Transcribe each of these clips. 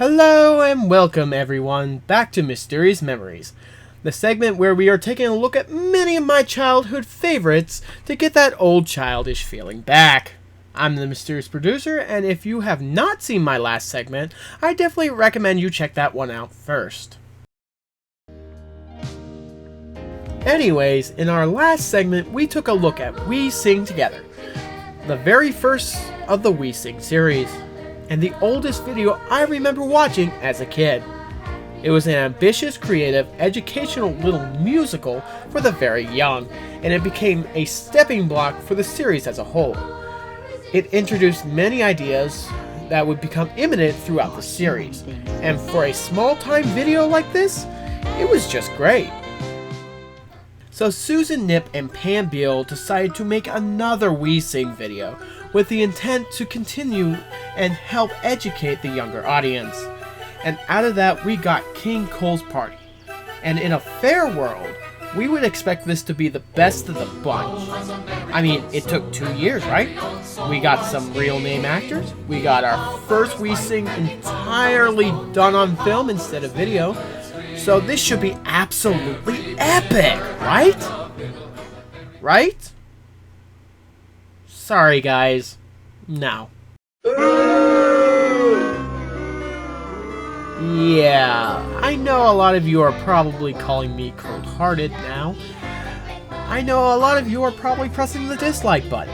Hello and welcome everyone back to Mysterious Memories, the segment where we are taking a look at many of my childhood favorites to get that old childish feeling back. I'm the Mysterious Producer, and if you have not seen my last segment, I definitely recommend you check that one out first. Anyways, in our last segment, we took a look at We Sing Together, the very first of the We Sing series, and the oldest video I remember watching as a kid. It was an ambitious, creative, educational little musical for the very young, and it became a stepping block for the series as a whole. It introduced many ideas that would become imminent throughout the series, and for a small-time video like this, it was just great. So Susan Nip and Pam Beale decided to make another We Sing video with the intent to continue and help educate the younger audience. And out of that we got King Cole's Party. And in a fair world, we would expect this to be the best of the bunch. I mean, it took 2 years, right? We got some real name actors, we got our first We Sing entirely done on film instead of video, so this should be absolutely epic, right? Right? Sorry guys, no. Yeah, I know a lot of you are probably calling me cold-hearted now. I know a lot of you are probably pressing the dislike button.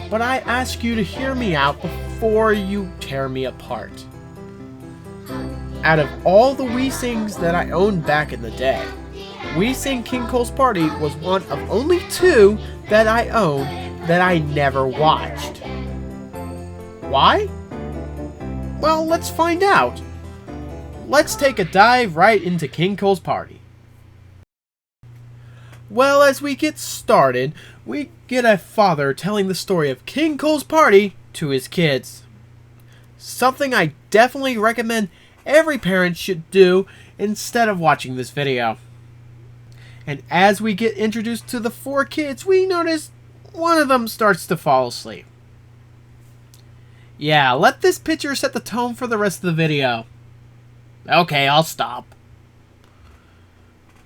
But I ask you to hear me out before you tear me apart. Out of all the We Sings that I owned back in the day, We Sing King Cole's Party was one of only 2 that I owned that I never watched. Why? Well, let's find out. Let's take a dive right into King Cole's Party. Well, as we get started, we get a father telling the story of King Cole's Party to his kids. Something I definitely recommend every parent should do instead of watching this video. And as we get introduced to the 4 kids, we notice one of them starts to fall asleep. Yeah, let this picture set the tone for the rest of the video. Okay, I'll stop.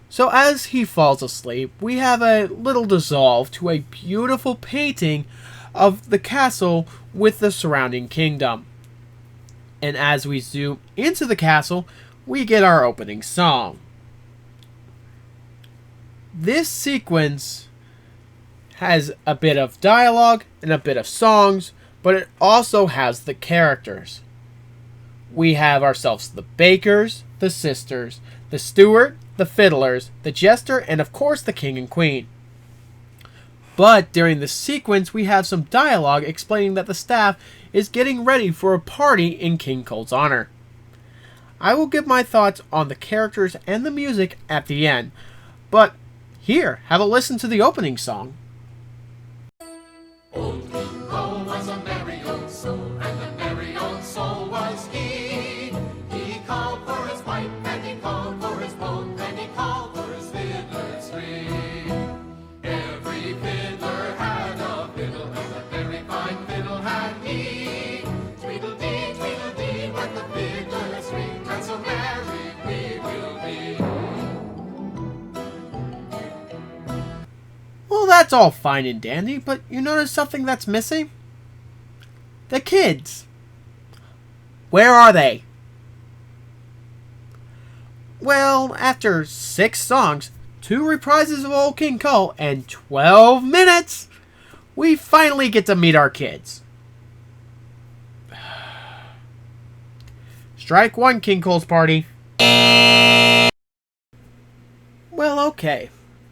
So as he falls asleep, we have a little dissolve to a beautiful painting of the castle with the surrounding kingdom. And as we zoom into the castle, we get our opening song. This sequence has a bit of dialogue and a bit of songs, but it also has the characters. We have ourselves the bakers, the sisters, the steward, the fiddlers, the jester, and of course the king and queen. But during the sequence, we have some dialogue explaining that the staff is getting ready for a party in King Cole's honor. I will give my thoughts on the characters and the music at the end, but here, have a listen to the opening song. Old King Cole was a merry old soul, and a merry old soul was he. He called for his pipe, and he called for his boat, and he called for his fiddlers three. Every fiddler had a fiddle, and a very fine fiddle had he. Tweedledee, what the fiddlers ring, and so merry we will be. Well, that's all fine and dandy, but you notice something that's missing? The kids. Where are they? Well, after 6 songs, 2 reprises of Old King Cole, and 12 minutes, we finally get to meet our kids. Strike 1, King Cole's Party. Well, okay.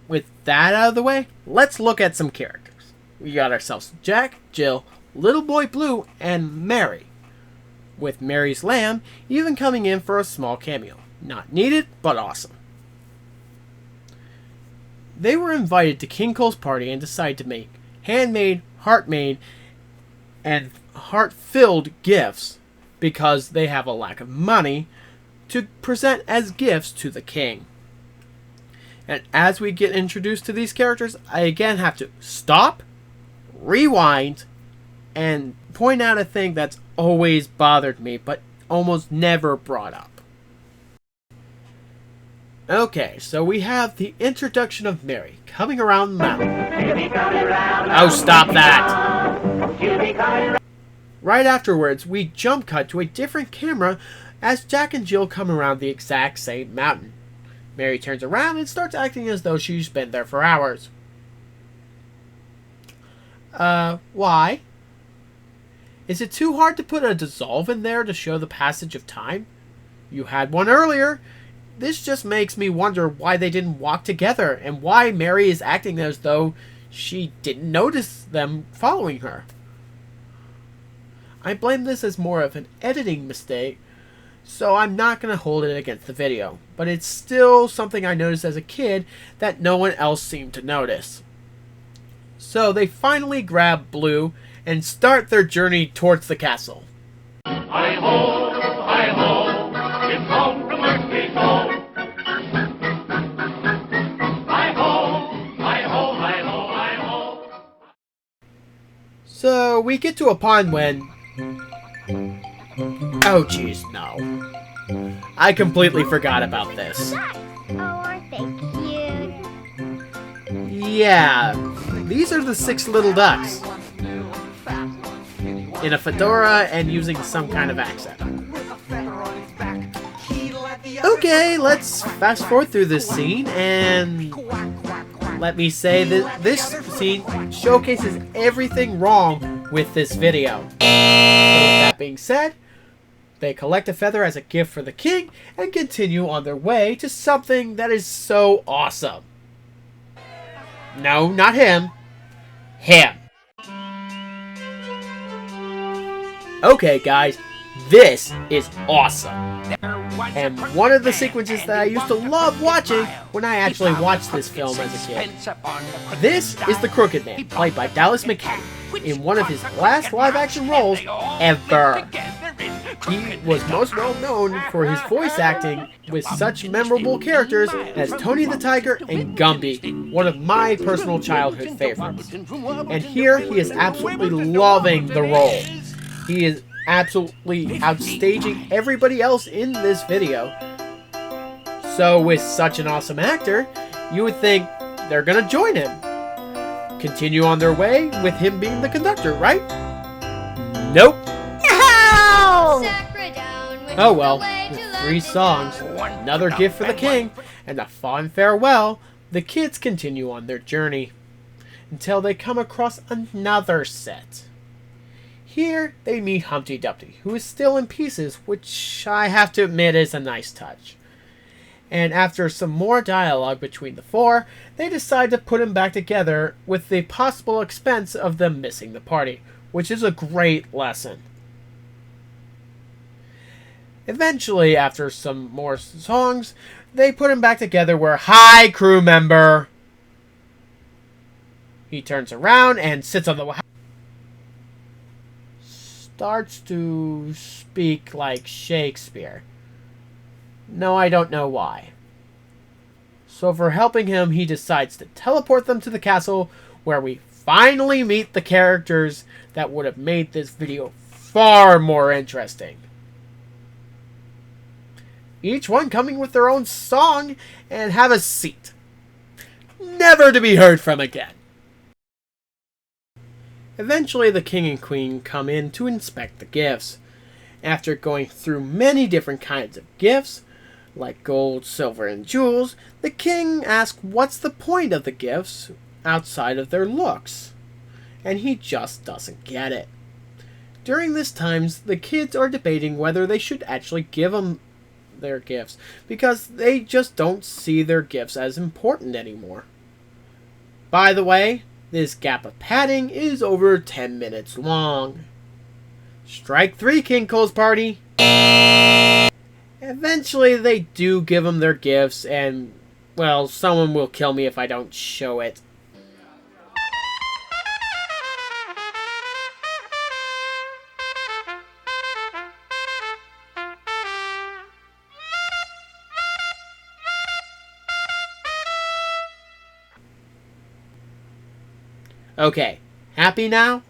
With that out of the way, let's look at some characters. We got ourselves Jack, Jill, Little Boy Blue, and Mary. With Mary's lamb even coming in for a small cameo. Not needed, but awesome. They were invited to King Cole's Party and decided to make handmade, heart-made, and heart-filled gifts because they have a lack of money to present as gifts to the king. And as we get introduced to these characters, I again have to stop, rewind, and point out a thing that's always bothered me, but almost never brought up. Okay, so we have the introduction of Mary coming around the mountain. Oh, stop that! Right afterwards, we jump cut to a different camera as Jack and Jill come around the exact same mountain. Mary turns around and starts acting as though she's been there for hours. Why? Is it too hard to put a dissolve in there to show the passage of time? You had one earlier. This just makes me wonder why they didn't walk together and why Mary is acting as though she didn't notice them following her. I blame this as more of an editing mistake, so I'm not going to hold it against the video, but it's still something I noticed as a kid that no one else seemed to notice. So they finally grab Blue and start their journey towards the castle. Hi-ho, hi-ho, it's home from work we go. Hi-ho, hi-ho, hi-ho, hi-ho. So we get to a pond when... Oh jeez, no. I completely forgot about this. Oh, aren't they cute? Yeah, these are the 6 little ducks. In a fedora and using some kind of accent. Okay, let's fast forward through this scene, and let me say that this scene showcases everything wrong with this video. So with that being said, they collect a feather as a gift for the king and continue on their way to something that is so awesome. No, not him. Him. Okay, guys, this is awesome. And one of the sequences that I used to love watching when I actually watched this film as a kid. This is the Crooked Man, played by Dallas McKay, in one of his last live-action roles ever. He was most well known for his voice acting with such memorable characters as Tony the Tiger and Gumby, one of my personal childhood favorites. And here he is absolutely loving the role. He is absolutely outstaging everybody else in this video. So with such an awesome actor, you would think they're gonna join him. Continue on their way with him being the conductor, right? Nope. Oh well, with 3 songs, another gift for the king, and a fond farewell, the kids continue on their journey until they come across another set. Here, they meet Humpty Dumpty, who is still in pieces, which I have to admit is a nice touch. And after some more dialogue between the 4, they decide to put him back together with the possible expense of them missing the party, which is a great lesson. Eventually, after some more songs, they put him back together where, "Hi, crew member!" He turns around and sits on the... starts to speak like Shakespeare. No, I don't know why. So for helping him, he decides to teleport them to the castle, where we finally meet the characters that would have made this video far more interesting. Each one coming with their own song, and have a seat. Never to be heard from again. Eventually, the king and queen come in to inspect the gifts. After going through many different kinds of gifts, like gold, silver, and jewels, the king asks what's the point of the gifts outside of their looks. And he just doesn't get it. During this time, the kids are debating whether they should actually give them their gifts, because they just don't see their gifts as important anymore. By the way, this gap of padding is over 10 minutes long. Strike 3, King Cole's party! Eventually, they do give them their gifts, and, well, someone will kill me if I don't show it. Okay, happy now?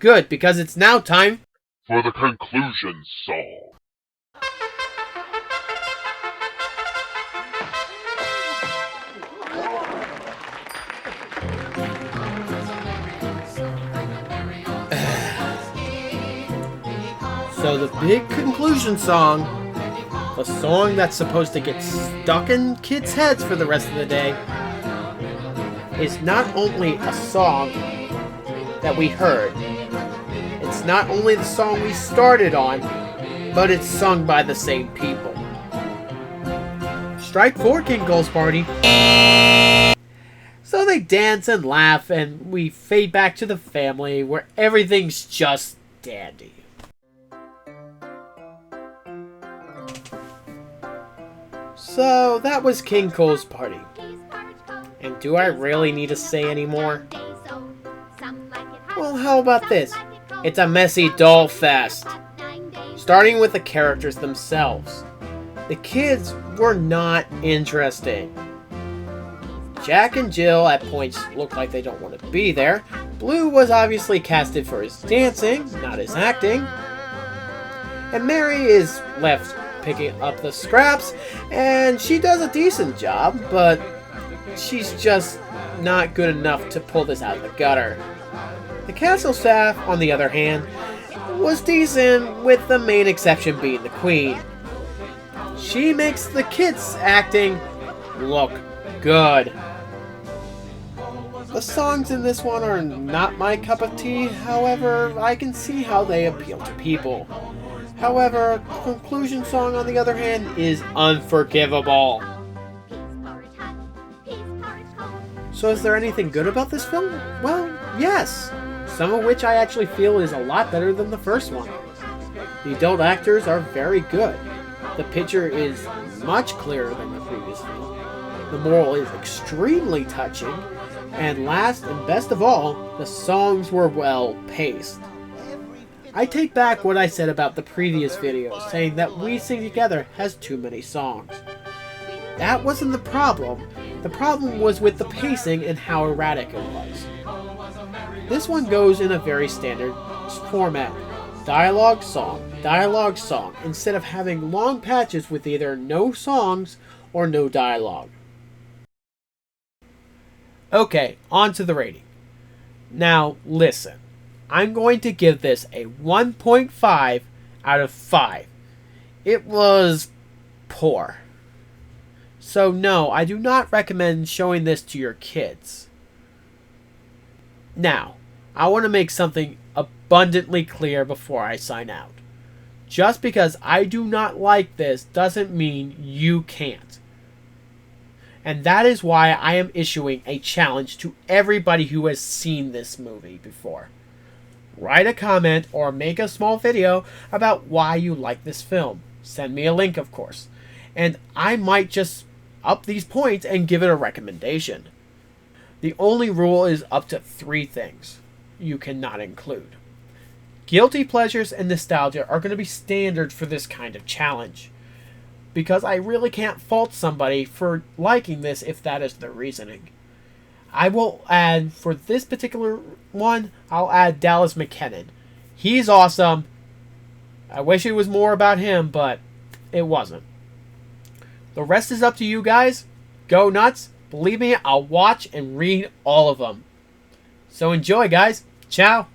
Good, because it's now time for the conclusion song. So the big conclusion song, the song that's supposed to get stuck in kids' heads for the rest of the day, is not only a song that we heard, it's not only the song we started on, but it's sung by the same people. Strike 4, King Cole's party. So they dance and laugh, and we fade back to the family where everything's just dandy. So that was King Cole's party. And do I really need to say any more? Well, how about this? It's a messy doll fest. Starting with the characters themselves. The kids were not interesting. Jack and Jill at points look like they don't want to be there. Blue was obviously casted for his dancing, not his acting. And Mary is left picking up the scraps, and she does a decent job, but she's just not good enough to pull this out of the gutter. The castle staff, on the other hand, was decent, with the main exception being the Queen. She makes the kids' acting look good. The songs in this one are not my cup of tea, however, I can see how they appeal to people. However, the conclusion song, on the other hand, is unforgivable. So is there anything good about this film? Well, yes. Some of which I actually feel is a lot better than the first one. The adult actors are very good. The picture is much clearer than the previous film. The moral is extremely touching. And last and best of all, the songs were well paced. I take back what I said about the previous video, saying that We Sing Together has too many songs. That wasn't the problem. The problem was with the pacing and how erratic it was. This one goes in a very standard format. Dialogue, song, instead of having long patches with either no songs or no dialogue. Okay, on to the rating. Now, listen. I'm going to give this a 1.5 out of 5. It was poor. So no, I do not recommend showing this to your kids. Now, I want to make something abundantly clear before I sign out. Just because I do not like this doesn't mean you can't. And that is why I am issuing a challenge to everybody who has seen this movie before. Write a comment or make a small video about why you like this film. Send me a link, of course. And I might just up these points and give it a recommendation. The only rule is up to 3 things you cannot include. Guilty pleasures and nostalgia are going to be standard for this kind of challenge. Because I really can't fault somebody for liking this if that is their reasoning. I will add, for this particular one, I'll add Dallas McKennon. He's awesome. I wish it was more about him, but it wasn't. The rest is up to you guys. Go nuts. Believe me, I'll watch and read all of them. So enjoy, guys. Ciao.